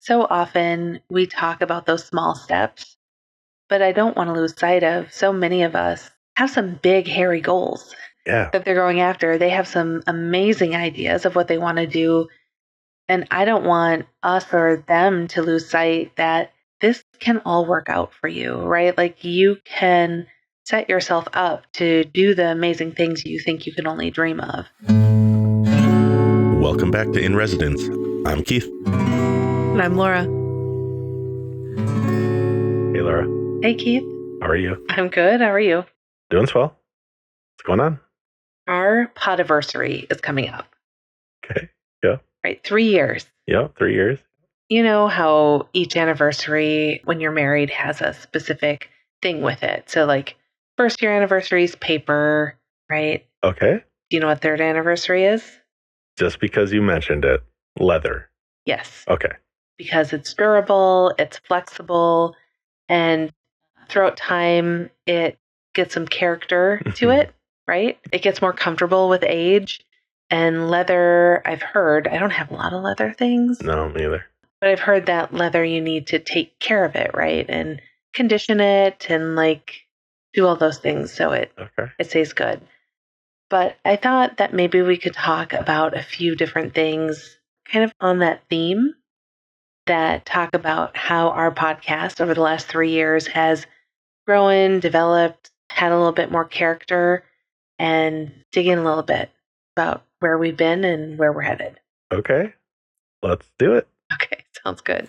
So often we talk about those small steps, but I don't want to lose sight of so many of us have some big, hairy goals Yeah. that they're going after. They have some amazing ideas of what they want to do. And I don't want us or them to lose sight that this can all work out for you, right? Like you can set yourself up to do the amazing things you think you can only dream of. Welcome back to In Residence. I'm Keith. And I'm Laura. Hey, Laura. Hey, Keith. How are you? I'm good. How are you? Doing swell. What's going on? Our podiversary is coming up. Okay. Yeah. Right. 3 years. Yeah. 3 years. You know how each anniversary when you're married has a specific thing with it. So like first year anniversary is paper, right? Okay. Do you know what third anniversary is? Just because you mentioned it, leather. Yes. Okay. Because it's durable, it's flexible, and throughout time it gets some character to it, right? It gets more comfortable with age. And leather, I've heard, I don't have a lot of leather things. No, me either. But I've heard that leather, you need to take care of it, right? And condition it and like do all those things so it stays good. But I thought that maybe we could talk about a few different things kind of on that theme that talk about how our podcast over the last 3 years has grown, developed, had a little bit more character, and dig in a little bit about where we've been and where we're headed. Okay. Let's do it. Okay, sounds good.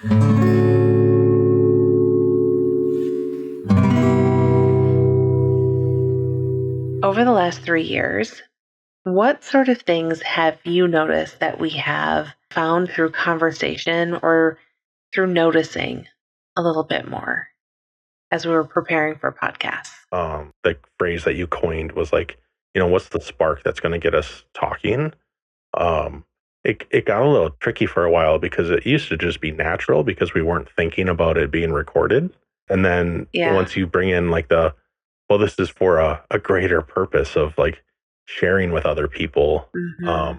Over the last 3 years, what sort of things have you noticed that we have found through conversation or through noticing a little bit more as we were preparing for podcasts? The phrase that you coined was like, what's the spark that's going to get us talking? It got a little tricky for a while because it used to just be natural because we weren't thinking about it being recorded. And then once you bring in like this is for a greater purpose of like sharing with other people. I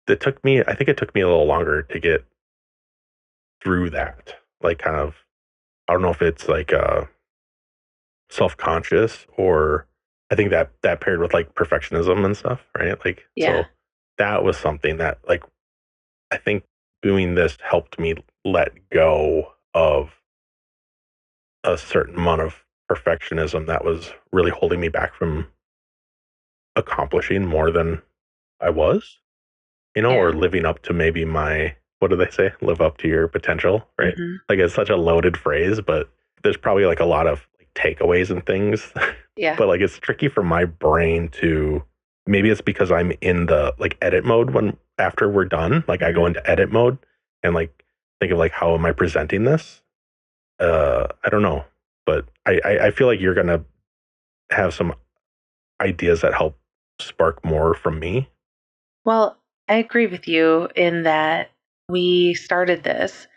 think it took me a little longer to get through that. Like kind of, I don't know if it's like self-conscious or I think that paired with like perfectionism and stuff, right? Like, so that was something that like, I think doing this helped me let go of a certain amount of perfectionism that was really holding me back from accomplishing more than I was, or living up to maybe what do they say? Live up to your potential, right? Mm-hmm. Like it's such a loaded phrase, but there's probably like a lot of like, takeaways and things. Yeah. But like it's tricky for my brain to, maybe it's because I'm in the like edit mode after we're done, like I go into edit mode and like think of like, how am I presenting this? I don't know, but I feel like you're going to have some ideas that help spark more from me. Well, I agree with you in that we started this,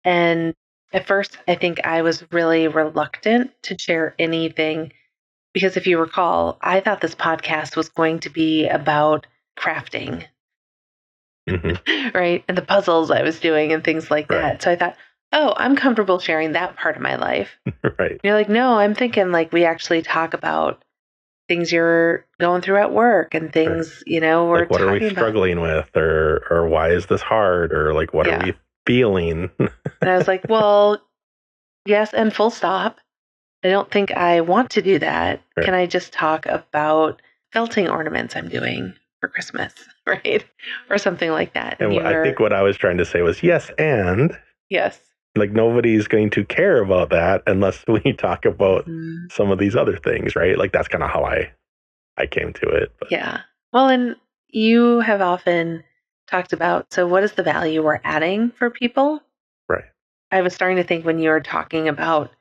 and at first I think I was really reluctant to share anything because if you recall, I thought this podcast was going to be about crafting, right? And the puzzles I was doing and things like that. So I thought, oh, I'm comfortable sharing that part of my life. Right. And you're like, no, I'm thinking like we actually talk about things you're going through at work and things, we're like, what are we struggling with, or why is this hard, or like, what are we feeling? And I was like, well, yes, and full stop. I don't think I want to do that. Right. Can I just talk about felting ornaments I'm doing for Christmas, right? Or something like that. And I think what I was trying to say was yes, and yes. Like nobody's going to care about that unless we talk about some of these other things, right? Like that's kind of how I came to it. But. Yeah. Well, and you have often talked about, so what is the value we're adding for people? Right. I was starting to think when you were talking about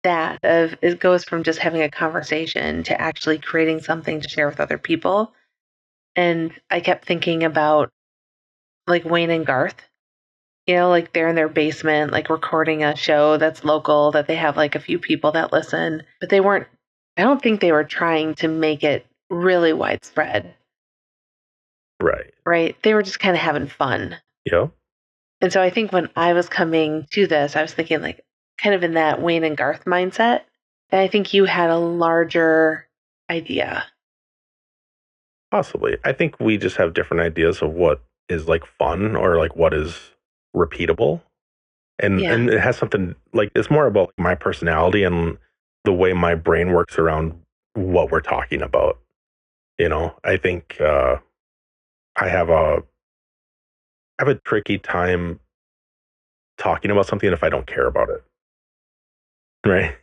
that, it goes from just having a conversation to actually creating something to share with other people. And I kept thinking about like Wayne and Garth. Like they're in their basement, like recording a show that's local, that they have like a few people that listen, but I don't think they were trying to make it really widespread. Right. Right. They were just kind of having fun. Yeah. And so I think when I was coming to this, I was thinking like kind of in that Wayne and Garth mindset. And I think you had a larger idea. Possibly. I think we just have different ideas of what is like fun or like what is repeatable. And it has something like it's more about my personality and the way my brain works around what we're talking about. I think I have a tricky time talking about something if I don't care about it. Right.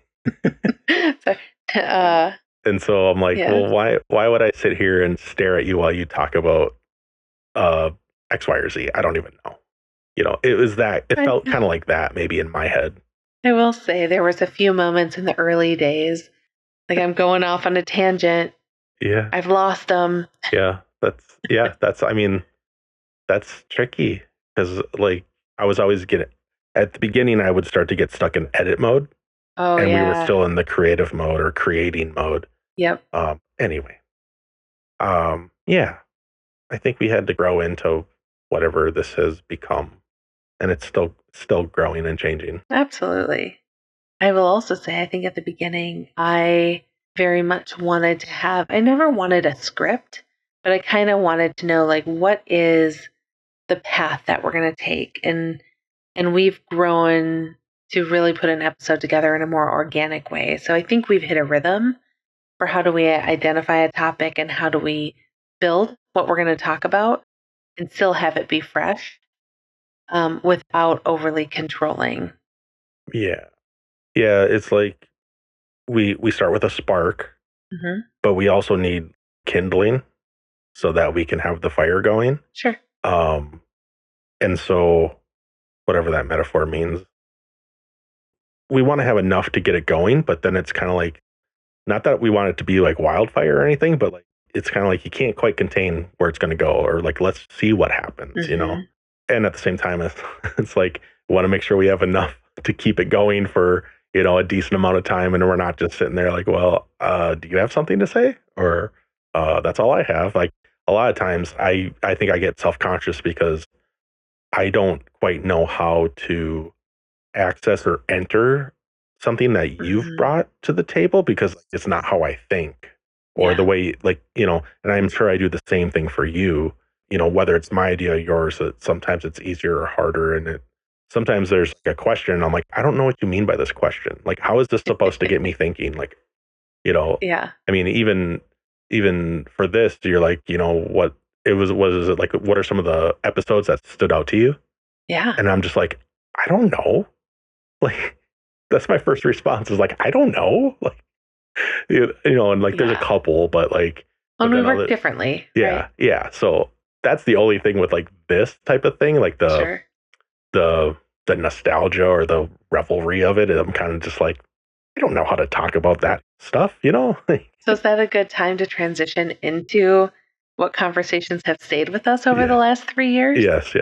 So, and so I'm like, well, why would I sit here and stare at you while you talk about X, Y, or Z? I don't even know. It felt kind of like that maybe in my head. I will say there was a few moments in the early days, like I'm going off on a tangent. Yeah. I've lost them. Yeah. That's tricky because like I was always at the beginning, I would start to get stuck in edit mode. Oh, and we were still in the creative mode or creating mode. Yep. Anyway. Yeah. I think we had to grow into whatever this has become. And it's still growing and changing. Absolutely. I will also say, I think at the beginning, I very much wanted to I never wanted a script, but I kind of wanted to know, like, what is the path that we're going to take? And we've grown to really put an episode together in a more organic way. So I think we've hit a rhythm for how do we identify a topic and how do we build what we're going to talk about and still have it be fresh without overly controlling. Yeah. Yeah. It's like we start with a spark, but we also need kindling so that we can have the fire going. Sure. And so whatever that metaphor means, we want to have enough to get it going, but then it's kind of like, not that we want it to be like wildfire or anything, but like, it's kind of like you can't quite contain where it's going to go, or like, let's see what happens, And at the same time, it's like, we want to make sure we have enough to keep it going for, a decent amount of time. And we're not just sitting there like, well, do you have something to say? Or that's all I have. Like a lot of times I think I get self-conscious because I don't quite know how to access or enter something that you've brought to the table because it's not how I think or the way like, and I'm sure I do the same thing for you, whether it's my idea or yours, that sometimes it's easier or harder. And sometimes there's like a question and I'm like, I don't know what you mean by this question. Like, how is this supposed to get me thinking? Like, I mean, even for this, you're like, what is it like, what are some of the episodes that stood out to you? Yeah. And I'm just like, I don't know. Like, that's my first response is like, I don't know. Like, and like, there's a couple, but like, we work differently. Yeah. Right? Yeah. So that's the only thing with like this type of thing, like the nostalgia or the revelry of it. I'm kind of just like, I don't know how to talk about that stuff, So is that a good time to transition into what conversations have stayed with us over the last 3 years? Yes.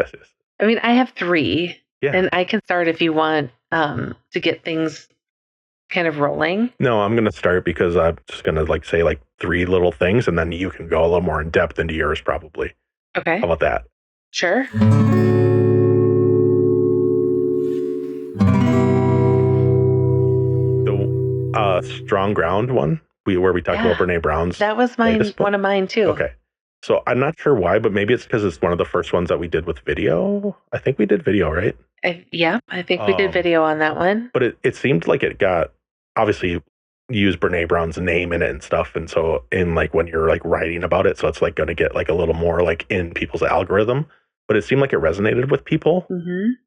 I mean, I have 3. Yeah. And I can start if you want to get things kind of rolling. No, I'm going to start because I'm just going to like say like 3 little things and then you can go a little more in depth into yours probably. Okay. How about that? Sure. The Strong Ground one, where we talked about Brene Brown's. That was one of mine too. Okay. So I'm not sure why, but maybe it's because it's one of the first ones that we did with video. I think we did video, right? I think we did video on that one. But it seemed like it got, obviously, used Brene Brown's name in it and stuff. And so in like when you're like writing about it, so it's like going to get like a little more like in people's algorithm. But it seemed like it resonated with people.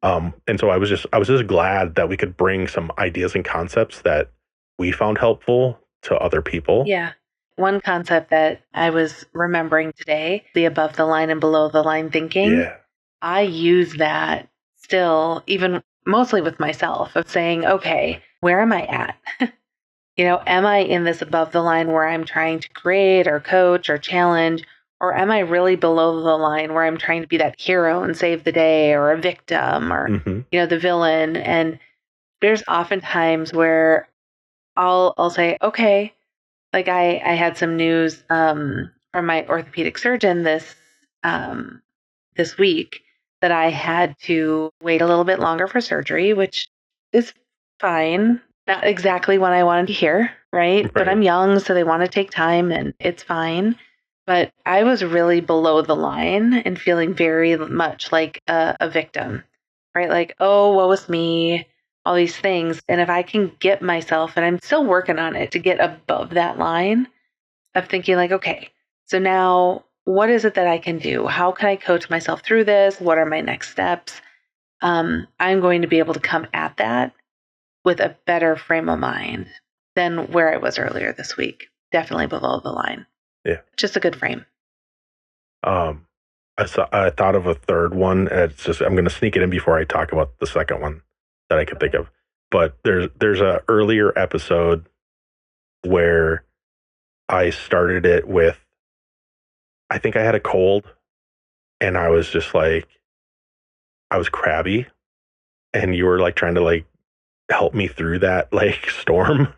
And so I was just glad that we could bring some ideas and concepts that we found helpful to other people. Yeah. One concept that I was remembering today, the above the line and below the line thinking. Yeah. I use that still, even mostly with myself, of saying, okay, where am I at? Am I in this above the line where I'm trying to create or coach or challenge? Or am I really below the line where I'm trying to be that hero and save the day or a victim or, the villain? And there's often times where I'll say, okay, like I had some news from my orthopedic surgeon this week that I had to wait a little bit longer for surgery, which is fine. Not exactly what I wanted to hear, right? But I'm young, so they want to take time and it's fine. But I was really below the line and feeling very much like a victim, right? Like, oh, woe is me, all these things. And if I can get myself, and I'm still working on it, to get above that line of thinking like, okay, so now what is it that I can do? How can I coach myself through this? What are my next steps? I'm going to be able to come at that with a better frame of mind than where I was earlier this week. Definitely below the line. Yeah. Just a good frame. I thought of a third one. It's just, I'm going to sneak it in before I talk about the second one that I could think of. But there's a earlier episode where I started it with, I think I had a cold and I was just like, I was crabby, and you were like trying to like help me through that like storm.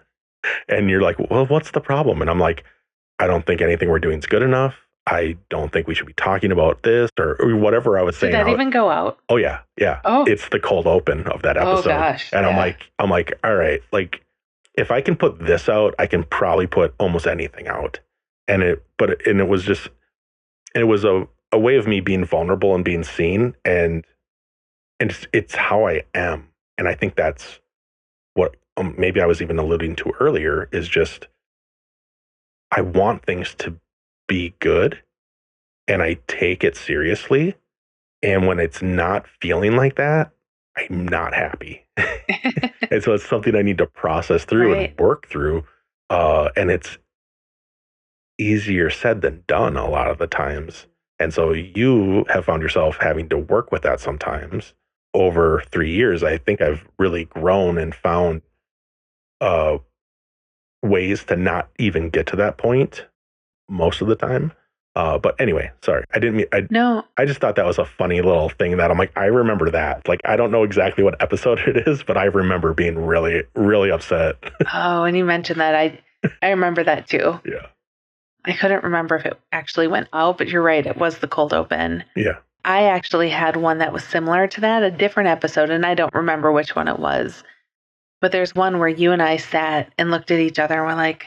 And you're like, well, what's the problem? And I'm like, I don't think anything we're doing is good enough. I don't think we should be talking about this or whatever I was saying. Did that even go out? Oh yeah. Yeah. Oh, it's the cold open of that episode. Oh gosh. And yeah. I'm like, all right, like if I can put this out, I can probably put almost anything out. And it was a way of me being vulnerable and being seen. And it's how I am. And I think that's what maybe I was even alluding to earlier, is just, I want things to be good and I take it seriously. And when it's not feeling like that, I'm not happy. And so it's something I need to process through and work through. And it's easier said than done a lot of the times. And so you have found yourself having to work with that sometimes. Over 3 years, I think I've really grown and found ways to not even get to that point most of the time. But anyway, sorry, I didn't mean, no. I just thought that was a funny little thing that I'm like, I remember that. Like, I don't know exactly what episode it is, but I remember being really, really upset. Oh, and you mentioned that. I remember that too. Yeah. I couldn't remember if it actually went out, but you're right. It was the cold open. Yeah. I actually had one that was similar to that, a different episode, and I don't remember which one it was. But there's one where you and I sat and looked at each other and we're like,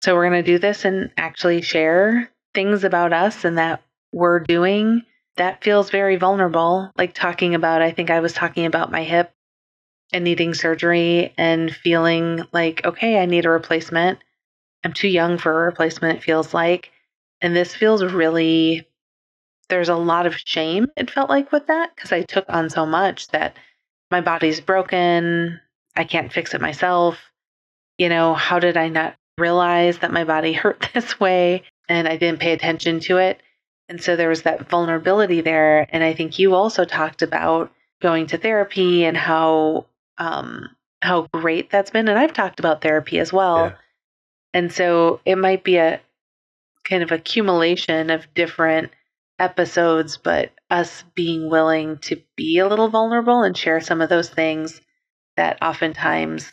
so we're going to do this and actually share things about us and that we're doing. That feels very vulnerable. Like talking about, I think I was talking about my hip and needing surgery and feeling like, okay, I need a replacement. I'm too young for a replacement, it feels like. And this feels really, there's a lot of shame, it felt like, with that, because I took on so much that my body's broken. I can't fix it myself. You know, how did I not realize that my body hurt this way? And I didn't pay attention to it. And so there was that vulnerability there. And I think you also talked about going to therapy and how great that's been. And I've talked about therapy as well. Yeah. And so it might be a kind of accumulation of different episodes, but us being willing to be a little vulnerable and share some of those things that oftentimes,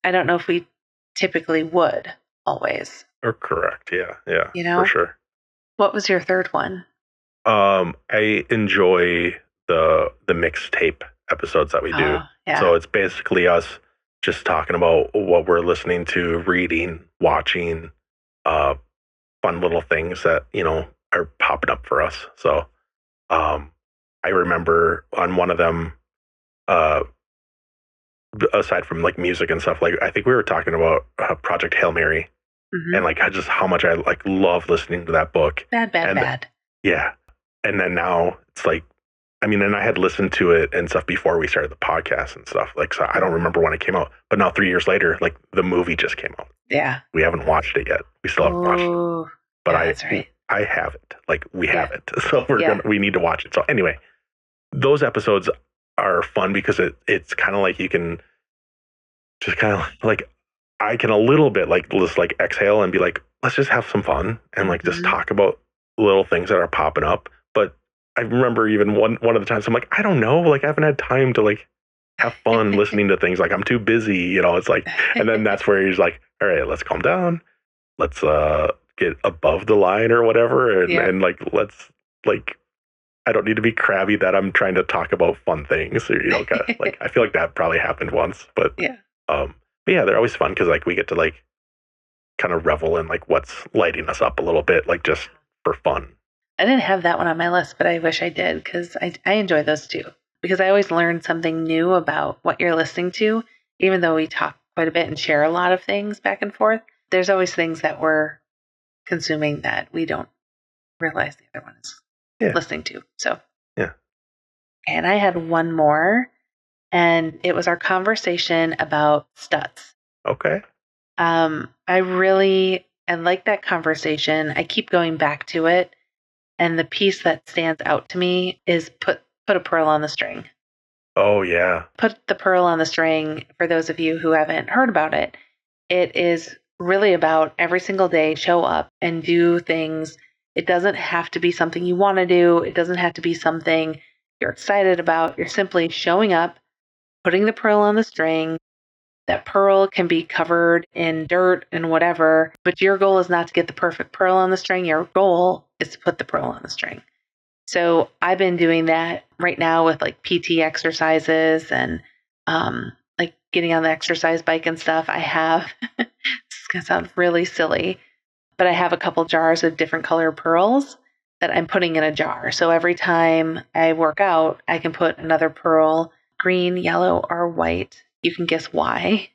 I don't know if we typically would always. Or correct. Yeah. Yeah. You know, for sure. What was your third one? I enjoy the mixtape episodes that we do. Yeah. So it's basically us just talking about what we're listening to, reading, watching, fun little things that, you know, are popping up for us. So I remember on one of them, aside from like music and stuff, like I think we were talking about Project Hail Mary. Mm-hmm. And like just how much I like love listening to that book. Bad. Yeah. And then now it's like, I mean, and I had listened to it and stuff before we started the podcast and stuff. Like, so I don't remember when it came out, but now 3 years later, like the movie just came out. Yeah. We haven't watched it yet. We still haven't watched it. But yeah, that's right. I have it. Like we have it. So we need to watch it. So anyway, those episodes are fun because it's kind of like you can just kind of like, I can a little bit like just like exhale and be like, let's just have some fun and like just talk about little things that are popping up. But I remember even one of the times I'm like, I don't know, like I haven't had time to like have fun listening to things. Like I'm too busy, you know. It's like, and then that's where he's like, all right, let's calm down. Let's get above the line or whatever, and like let's like I don't need to be crabby that I'm trying to talk about fun things. Or, kind of, like I feel like that probably happened once, but yeah. But yeah, they're always fun because like we get to like kind of revel in like what's lighting us up a little bit, like just for fun. I didn't have that one on my list, but I wish I did because I enjoy those too. Because I always learn something new about what you're listening to, even though we talk quite a bit and share a lot of things back and forth. There's always things that we're consuming that we don't realize the other one is listening to. So, yeah. And I had one more, and it was our conversation about Stutz. Okay. I like that conversation. I keep going back to it. And the piece that stands out to me is put a pearl on the string. Oh, yeah. Put the pearl on the string. For those of you who haven't heard about it, it is really about every single day, show up and do things. It doesn't have to be something you want to do. It doesn't have to be something you're excited about. You're simply showing up, putting the pearl on the string. That pearl can be covered in dirt and whatever, but your goal is not to get the perfect pearl on the string. Your goal is to put the pearl on the string. So I've been doing that right now with like PT exercises and like getting on the exercise bike and stuff. I have, this is going to sound really silly, but I have a couple jars of different color pearls that I'm putting in a jar. So every time I work out, I can put another pearl, green, yellow, or white. You can guess why.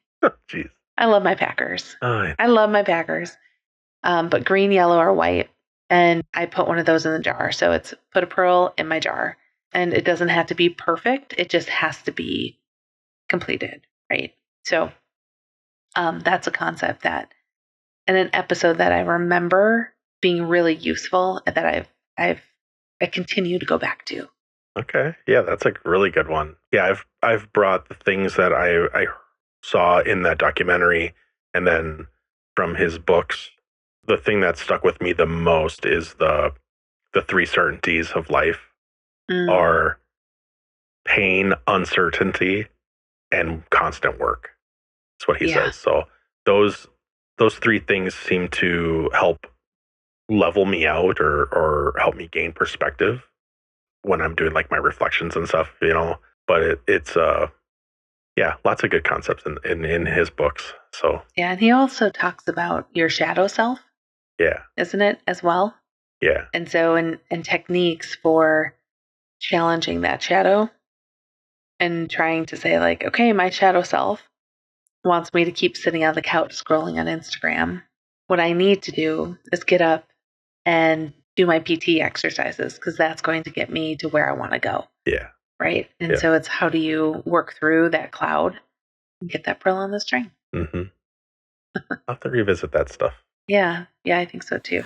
Jeez. I love my Packers. Oh, yeah. I love my Packers. But green, yellow, or white. And I put one of those in the jar. So it's put a pearl in my jar. And it doesn't have to be perfect. It just has to be completed, right? So that's a concept that, and an episode that I remember being really useful that I continue to go back to. Okay. Yeah, that's a really good one. Yeah, I've brought the things that I saw in that documentary and then from his books. The thing that stuck with me the most is the three certainties of life are pain, uncertainty, and constant work. That's what he says. So those three things seem to help level me out or help me gain perspective when I'm doing like my reflections and stuff, but it's lots of good concepts in his books. So yeah, and he also talks about your shadow self. Yeah. Isn't it as well? Yeah. And so in techniques for challenging that shadow and trying to say like, okay, my shadow self wants me to keep sitting on the couch scrolling on Instagram. What I need to do is get up and do my PT exercises because that's going to get me to where I want to go. Yeah. Right. And so it's how do you work through that cloud and get that pearl on the string? Mm-hmm. I'll have to revisit that stuff. Yeah. Yeah, I think so too.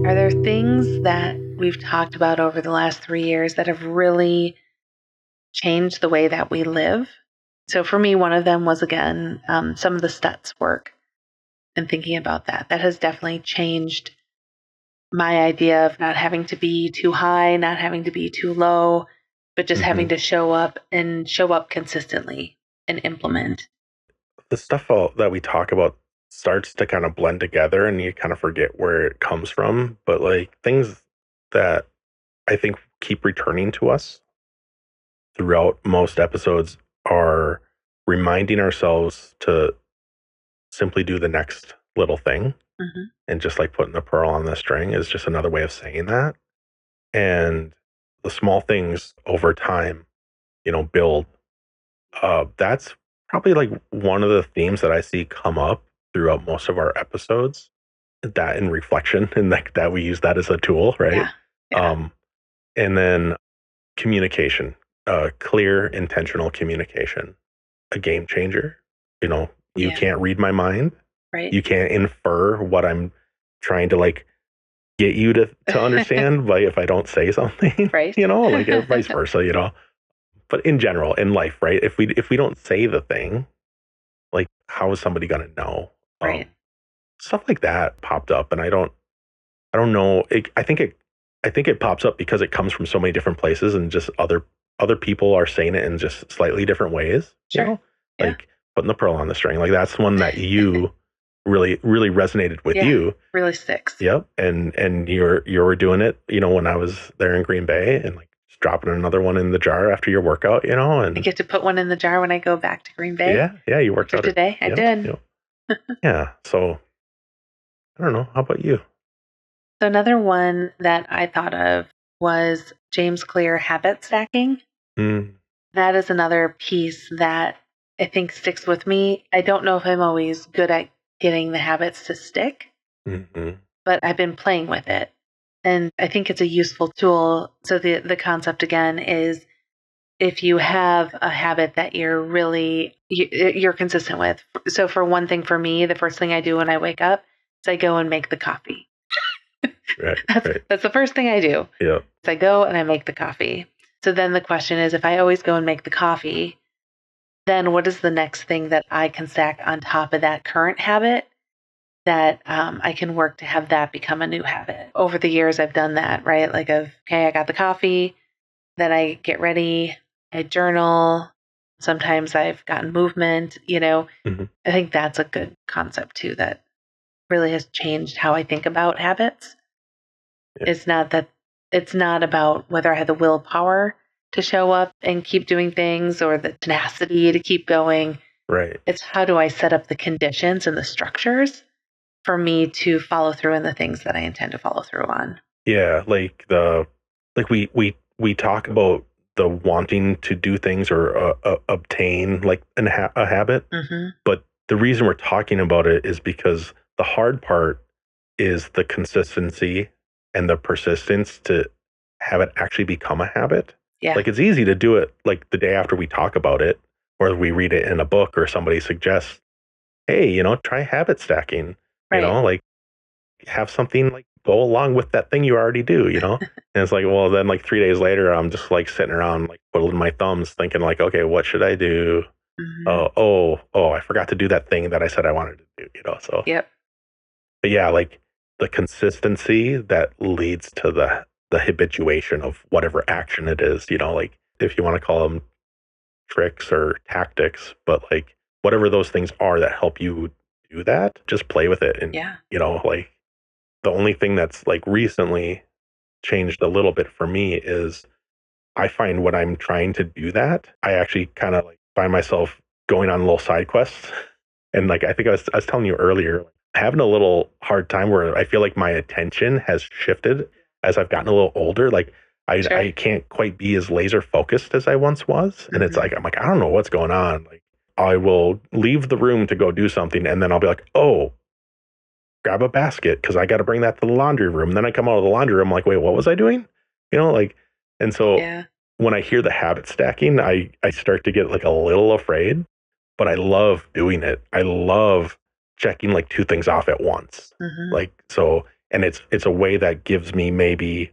Are there things that we've talked about over the last 3 years that have really changed the way that we live? So for me, one of them was, again, some of the Stutz work and thinking about that. That has definitely changed my idea of not having to be too high, not having to be too low, but just having to show up consistently and implement. The stuff that we talk about starts to kind of blend together and you kind of forget where it comes from. But like things that I think keep returning to us throughout most episodes are reminding ourselves to simply do the next little thing. And just like putting the pearl on the string is just another way of saying that. And the small things over time, build. That's probably like one of the themes that I see come up throughout most of our episodes. That in reflection and like that we use that as a tool, right? Yeah. And then communication, clear, intentional communication, a game changer. You can't read my mind. Right. You can't infer what I'm trying to like get you to understand by if I don't say something, right? Like vice versa, But in general, in life, right? If we don't say the thing, like how is somebody going to know? Right. Stuff like that popped up, and I don't know. I think it pops up because it comes from so many different places, and just other people are saying it in just slightly different ways. Sure. Like putting the pearl on the string. Like that's one that you really resonated with you. Really sticks. Yep. And you were doing it, when I was there in Green Bay, and like just dropping another one in the jar after your workout, and I get to put one in the jar when I go back to Green Bay. Yeah, you worked out today. I did. Yep. Yeah. So I don't know. How about you? So another one that I thought of was James Clear habit stacking. That is another piece that I think sticks with me. I don't know if I'm always good at getting the habits to stick, but I've been playing with it. And I think it's a useful tool. So the concept again is if you have a habit that you're consistent with. So for one thing, for me, the first thing I do when I wake up is I go and make the coffee. Right. That's the first thing I do. Yeah. So I go and I make the coffee. So then the question is, if I always go and make the coffee, then what is the next thing that I can stack on top of that current habit that I can work to have that become a new habit? Over the years, I've done that, right? Like, okay, I got the coffee, then I get ready, I journal. Sometimes I've gotten movement, I think that's a good concept too, that really has changed how I think about habits. Yeah. It's not about whether I have the willpower to show up and keep doing things or the tenacity to keep going. Right. It's how do I set up the conditions and the structures for me to follow through in the things that I intend to follow through on. Yeah, we talk about the wanting to do things or obtain like a habit, but the reason we're talking about it is because the hard part is the consistency and the persistence to have it actually become a habit. Yeah. Like it's easy to do it like the day after we talk about it, or we read it in a book, or somebody suggests, hey, try habit stacking. Right. Like have something like go along with that thing you already do, and it's like, well, then like 3 days later, I'm just like sitting around like twiddling my thumbs thinking like, okay, what should I do? Oh, I forgot to do that thing that I said I wanted to do, so. Yep. But yeah, like the consistency that leads to the habituation of whatever action it is, like if you want to call them tricks or tactics, but like whatever those things are that help you do that, just play with it. And, like the only thing that's like recently changed a little bit for me is I find when I'm trying to do that, I actually kind of like find myself going on little side quests. And like, I think I was telling you earlier, having a little hard time where I feel like my attention has shifted as I've gotten a little older. Like I can't quite be as laser focused as I once was. And it's like, I'm like, I don't know what's going on. Like I will leave the room to go do something. And then I'll be like, oh, grab a basket because I got to bring that to the laundry room. Then I come out of the laundry room, I'm like, wait, what was I doing? And so when I hear the habit stacking, I start to get like a little afraid, but I love doing it. I love checking like two things off at once. And it's a way that gives me maybe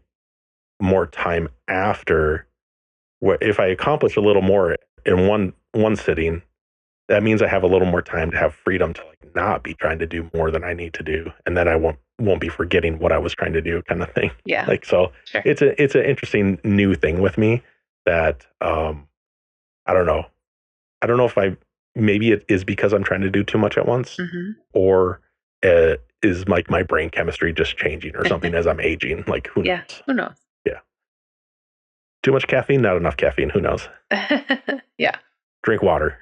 more time after, where if I accomplish a little more in one sitting, that means I have a little more time to have freedom to like not be trying to do more than I need to do, and then I won't be forgetting what I was trying to do, kind of thing. Yeah. It's an interesting new thing with me that I don't know. I don't know if maybe it is because I'm trying to do too much at once, or is like my brain chemistry just changing or something as I'm aging. Like who knows? Who knows? Yeah. Too much caffeine, not enough caffeine. Who knows? Yeah. Drink water.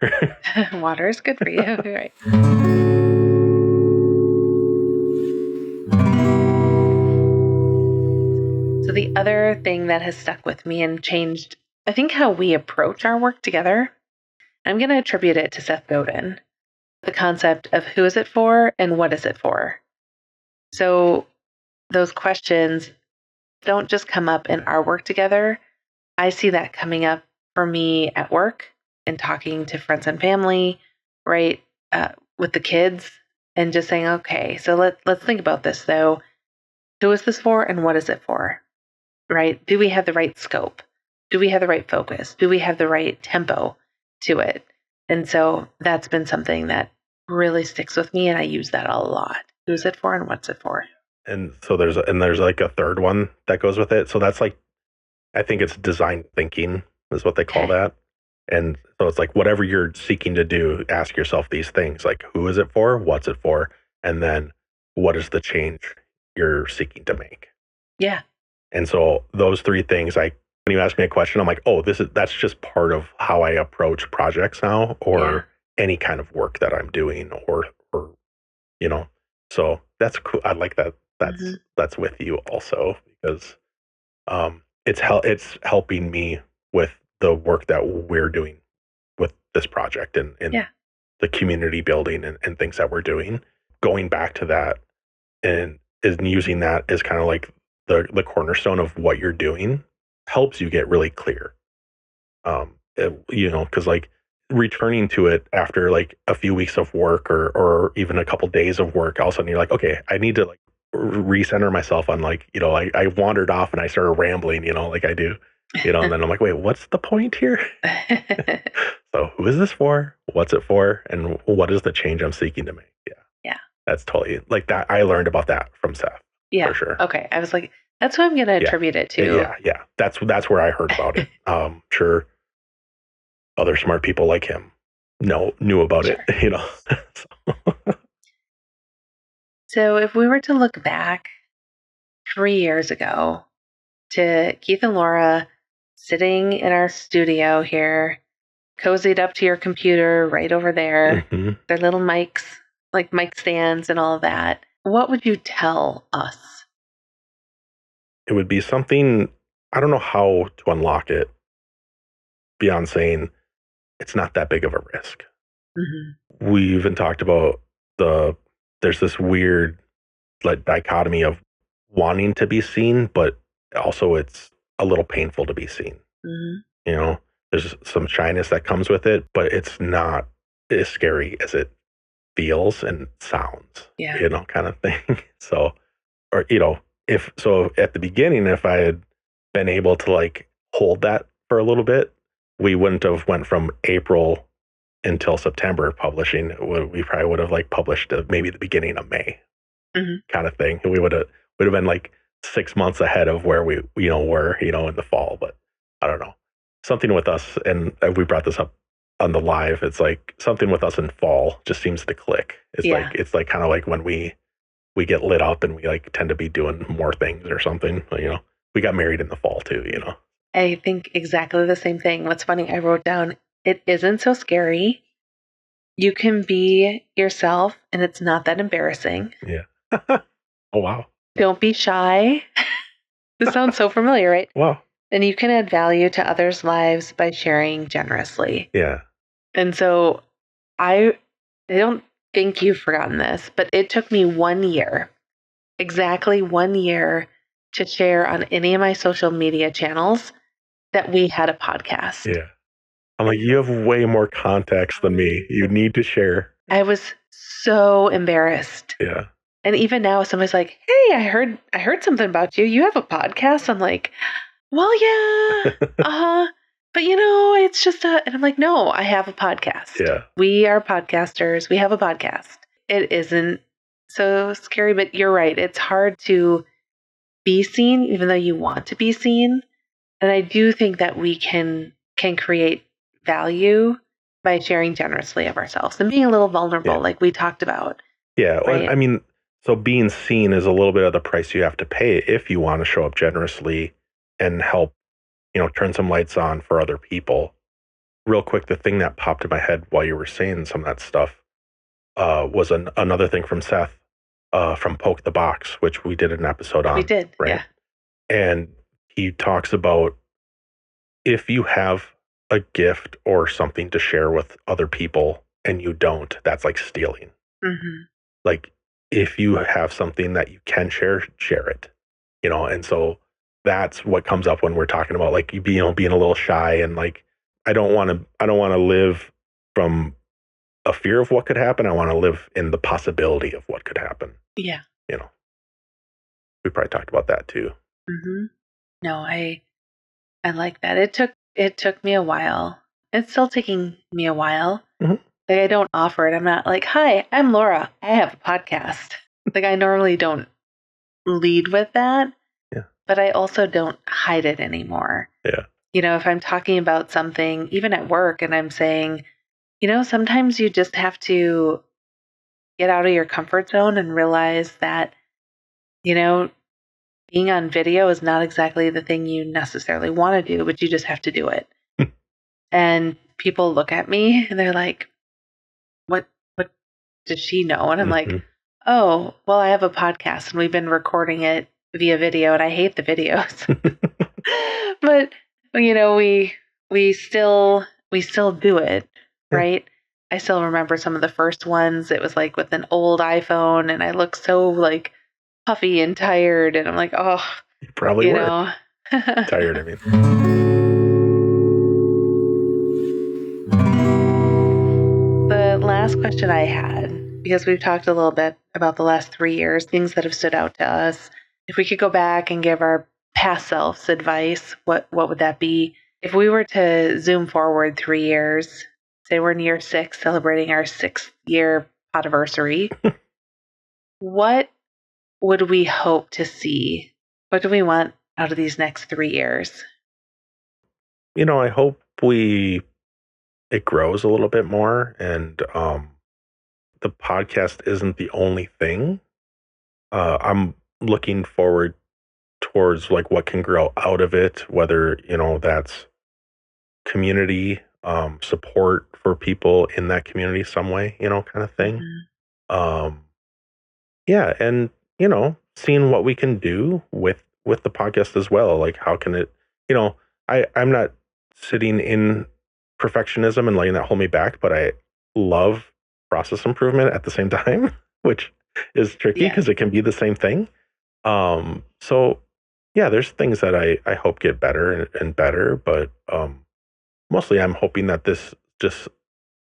Water is good for you. Right. So the other thing that has stuck with me and changed, I think, how we approach our work together, I'm going to attribute it to Seth Godin, the concept of who is it for and what is it for. So those questions don't just come up in our work together. I see that coming up for me at work and talking to friends and family, right, with the kids, and just saying, okay, so let's think about this though. Who is this for and what is it for, right? Do we have the right scope? Do we have the right focus? Do we have the right tempo to it? And so that's been something that really sticks with me, and I use that a lot. Who's it for and what's it for? And so there's like a third one that goes with it. So that's like, I think it's design thinking is what they call that. And so it's like whatever you're seeking to do, ask yourself these things like, who is it for? What's it for? And then what is the change you're seeking to make? Yeah. And so those three things, when you ask me a question, I'm like, oh, that's just part of how I approach projects now, or any kind of work that I'm doing, or so that's cool. I like that. That's with you also, because it's helping me with the work that we're doing with this project, and the community building and things that we're doing. Going back to that and using that as kind of like the cornerstone of what you're doing helps you get really clear. Because like returning to it after like a few weeks of work, or even a couple days of work, all of a sudden you're like, okay, I need to like recenter myself on like, I wandered off and I started rambling, like I do, and then I'm like, wait, what's the point here? So who is this for? What's it for? And what is the change I'm seeking to make? Yeah. That's totally like that. I learned about that from Seth. Yeah. For sure. Okay. I was like, that's what I'm going to attribute it to. Yeah. That's where I heard about it. Sure. Other smart people like him knew about it, So if we were to look back 3 years ago to Keith and Laura sitting in our studio here, cozied up to your computer right over there, their little mics, like mic stands and all of that, what would you tell us? It would be something, I don't know how to unlock it beyond saying it's not that big of a risk. We even talked about there's this weird like dichotomy of wanting to be seen, but also it's a little painful to be seen. There's some shyness that comes with it, but it's not as scary as it feels and sounds, kind of thing. So, or, if at the beginning, if I had been able to like hold that for a little bit, we wouldn't have went from April until September publishing. We probably would have like published maybe the beginning of May, kind of thing. We would have been like 6 months ahead of where we were in the fall. But I don't know, something with us, and we brought this up on the live. It's like something with us in fall just seems to click. It's like kind of like when we get lit up and we like tend to be doing more things or something. We got married in the fall too. I think exactly the same thing. What's funny, I wrote down, it isn't so scary. You can be yourself and it's not that embarrassing. Yeah. Oh, wow. Don't be shy. This sounds so familiar, right? Wow. And you can add value to others' lives by sharing generously. Yeah. And so I don't think you've forgotten this, but it took me 1 year, exactly 1 year, to share on any of my social media channels that we had a podcast. Yeah. I'm like, you have way more context than me. You need to share. I was so embarrassed. Yeah. And even now, somebody's like, hey, I heard something about you. You have a podcast. I'm like, well, yeah. But it's just and I'm like, no, I have a podcast. Yeah. We are podcasters. We have a podcast. It isn't so scary, but you're right. It's hard to be seen, even though you want to be seen. And I do think that we can create value by sharing generously of ourselves and being a little vulnerable, like we talked about. Yeah. Right? I mean, so being seen is a little bit of the price you have to pay if you want to show up generously and help, turn some lights on for other people. Real quick, the thing that popped in my head while you were saying some of that stuff was another thing from Seth from Poke the Box, which we did an episode on. We did, right? Yeah. And he talks about if you have a gift or something to share with other people and you don't, that's like stealing. Like if you have something that you can share it, and so that's what comes up when we're talking about like you being a little shy and like I don't want to live from a fear of what could happen. I want to live in the possibility of what could happen. Yeah. We probably talked about that too. No, I like that. It took me a while. It's still taking me a while. Like I don't offer it. I'm not like, hi, I'm Laura. I have a podcast. Like I normally don't lead with that. Yeah. But I also don't hide it anymore. Yeah. If I'm talking about something, even at work, and I'm saying, sometimes you just have to get out of your comfort zone and realize that, you know, being on video is not exactly the thing you necessarily want to do, but you just have to do it. And people look at me and they're like, what does she know? And I'm like, oh, well, I have a podcast and we've been recording it via video and I hate the videos. But we still do it, right? I still remember some of the first ones. It was like with an old iPhone and I look so like puffy and tired and I'm like, oh, you probably were tired. I mean, the last question I had, because we've talked a little bit about the last 3 years, things that have stood out to us. If we could go back and give our past selves advice, what would that be? If we were to zoom forward 3 years, say we're in year 6, celebrating our 6th year anniversary, what would we hope to see? What do we want out of these next 3 years? I hope it grows a little bit more, and the podcast isn't the only thing. I'm looking forward towards like what can grow out of it, whether that's community support for people in that community some way, kind of thing. Yeah, and seeing what we can do with the podcast as well. Like how can it, I'm not sitting in perfectionism and letting that hold me back, but I love process improvement at the same time, which is tricky because it can be the same thing. So yeah, there's things that I hope get better and better, but mostly I'm hoping that this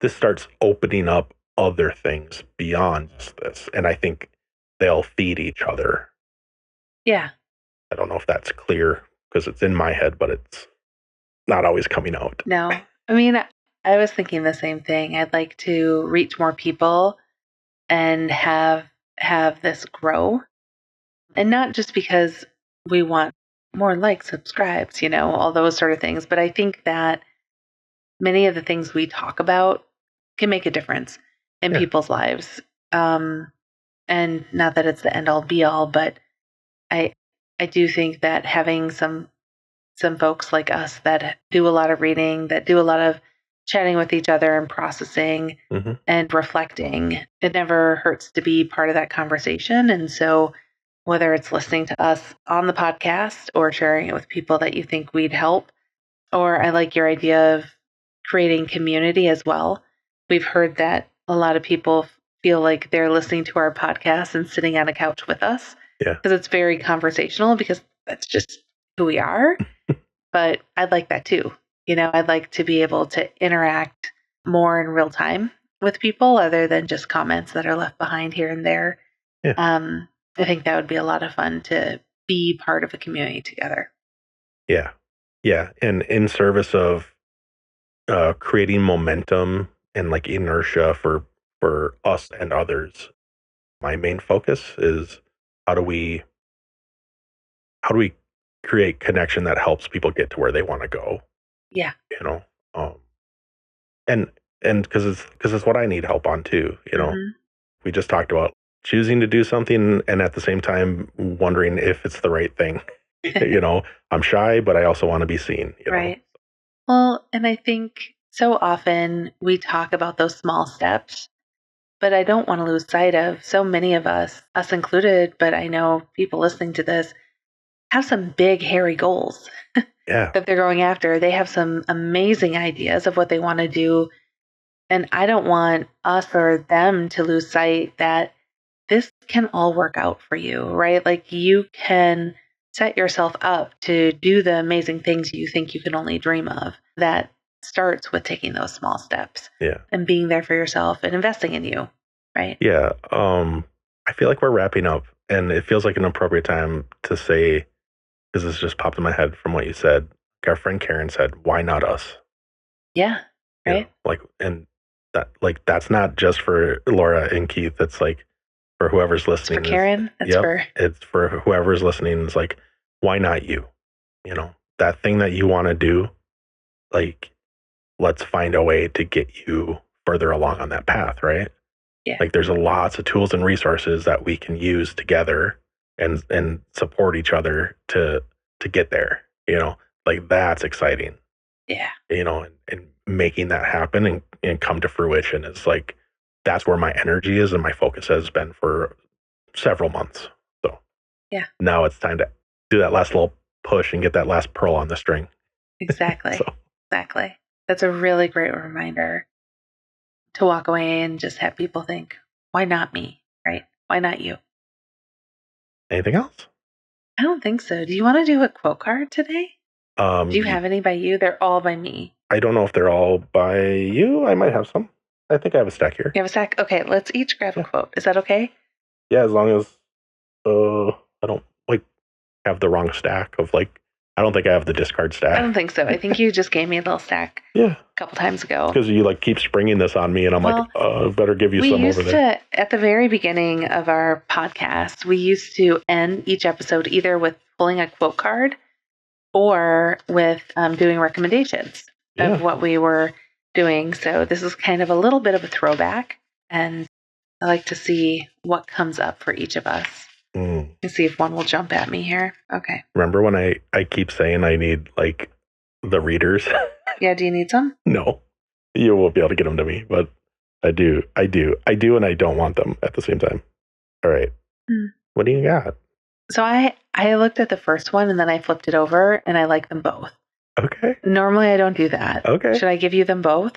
starts opening up other things beyond just this. And I think they'll feed each other. Yeah. I don't know if that's clear because it's in my head, but it's not always coming out. No. I mean, I was thinking the same thing. I'd like to reach more people and have this grow. And not just because we want more likes, subscribes, all those sort of things, but I think that many of the things we talk about can make a difference in people's lives. And not that it's the end all be all, but I do think that having some folks like us that do a lot of reading, that do a lot of chatting with each other and processing and reflecting, it never hurts to be part of that conversation. And so whether it's listening to us on the podcast or sharing it with people that you think we'd help, or I like your idea of creating community as well. We've heard that a lot of people feel like they're listening to our podcast and sitting on a couch with us. Yeah. Because it's very conversational because that's just who we are. But I'd like that too. I'd like to be able to interact more in real time with people other than just comments that are left behind here and there. Yeah. I think that would be a lot of fun to be part of a community together. Yeah. Yeah. And in service of creating momentum and like inertia for us and others, my main focus is how do we create connection that helps people get to where they want to go. Yeah. And because it's what I need help on too. We just talked about choosing to do something and at the same time wondering if it's the right thing. I'm shy, but I also want to be seen. Right. Well, and I think so often we talk about those small steps, but I don't want to lose sight of so many of us included, but I know people listening to this have some big, hairy goals that they're going after. They have some amazing ideas of what they want to do. And I don't want us or them to lose sight that this can all work out for you, right? Like you can set yourself up to do the amazing things you think you can only dream of. That starts with taking those small steps and being there for yourself and investing in you, right? Yeah. I feel like we're wrapping up and it feels like an appropriate time to say, because this just popped in my head from what you said. Our friend Karen said, "Why not us?" Yeah. Right. And that's not just for Laura and Keith. It's like for whoever's listening. It's for Karen. It's for whoever's listening. It's like, why not you? That thing that you want to do. Like, let's find a way to get you further along on that path, right? Yeah. Like there's lots of tools and resources that we can use together and support each other to get there, like that's exciting, Yeah. and making that happen and come to fruition is like, that's where my energy is and my focus has been for several months. So yeah, now it's time to do that last little push and get that last pearl on the string. Exactly. So. Exactly. That's a really great reminder to walk away and just have people think, why not me? Right? Why not you? Anything else? I don't think so. Do you want to do a quote card today? Do you have any by you? They're all by me. I don't know if they're all by you. I might have some. I think I have a stack here. You have a stack? Okay, let's each grab a quote. Is that okay? Yeah, as long as I don't have the wrong stack of I don't think I have the discard stack. I don't think so. I think you just gave me a little stack a couple times ago. Because you keep springing this on me and I'm better give you some over there. We used to, at the very beginning of our podcast, we used to end each episode either with pulling a quote card or with doing recommendations of what we were doing. So this is kind of a little bit of a throwback, and I like to see what comes up for each of us. And see if one will jump at me here. Okay. Remember when I keep saying I need the readers? Yeah, do you need some? No. You won't be able to get them to me, but I do, and I don't want them at the same time. All right. What do you got? So I looked at the first one and then I flipped it over and I like them both. Okay. Normally I don't do that. Okay. Should I give you them both?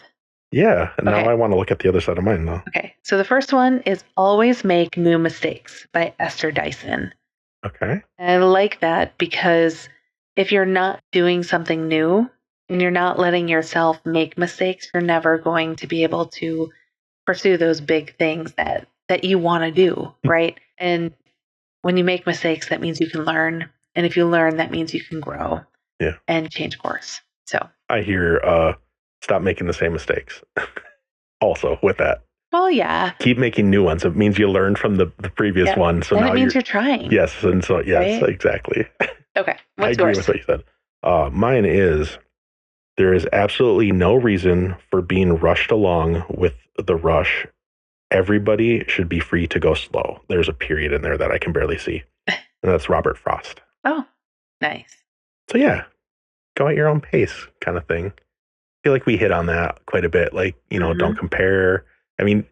Yeah. Now I want to look at the other side of mine though. Okay. So the first one is Always Make New Mistakes by Esther Dyson. Okay. And I like that because if you're not doing something new and you're not letting yourself make mistakes, you're never going to be able to pursue those big things that you want to do, right? And when you make mistakes, that means you can learn. And if you learn, that means you can grow and change course. So I hear stop making the same mistakes. Also with that. Well, yeah. Keep making new ones. It means you learned from the previous one. So and now it means you're trying. Yes. And so, yes, right? Exactly. Okay. What's yours? I agree with what you said. Mine is, there is absolutely no reason for being rushed along with the rush. Everybody should be free to go slow. There's a period in there that I can barely see. And that's Robert Frost. Oh, nice. So yeah, go at your own pace kind of thing. I feel like we hit on that quite a bit. Don't compare. I mean,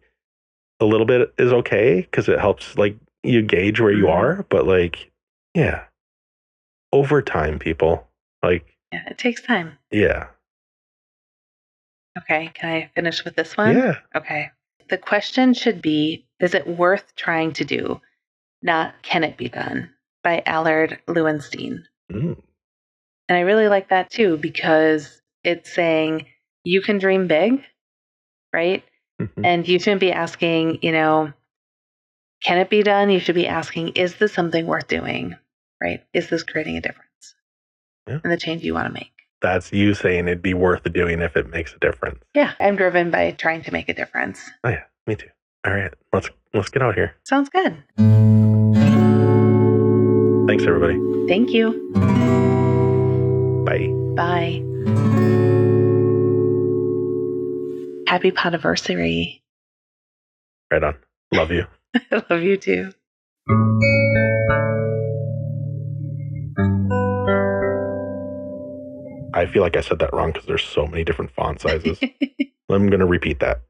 a little bit is okay because it helps you gauge where you are. But over time, people yeah, it takes time. Yeah. Okay. Can I finish with this one? Yeah. Okay. The question should be, is it worth trying to do? Not, can it be done? By Allard Lewinstein. And I really like that too, because it's saying you can dream big, right? And you shouldn't be asking, can it be done? You should be asking, is this something worth doing, right? Is this creating a difference? And the change you want to make. That's you saying it'd be worth doing if it makes a difference. Yeah, I'm driven by trying to make a difference. Oh yeah, me too. All right, let's get out here. Sounds good. Thanks, everybody. Thank you. Bye. Bye. Happy podiversary. Right on. Love you. I love you too. I feel like I said that wrong because there's so many different font sizes. I'm going to repeat that.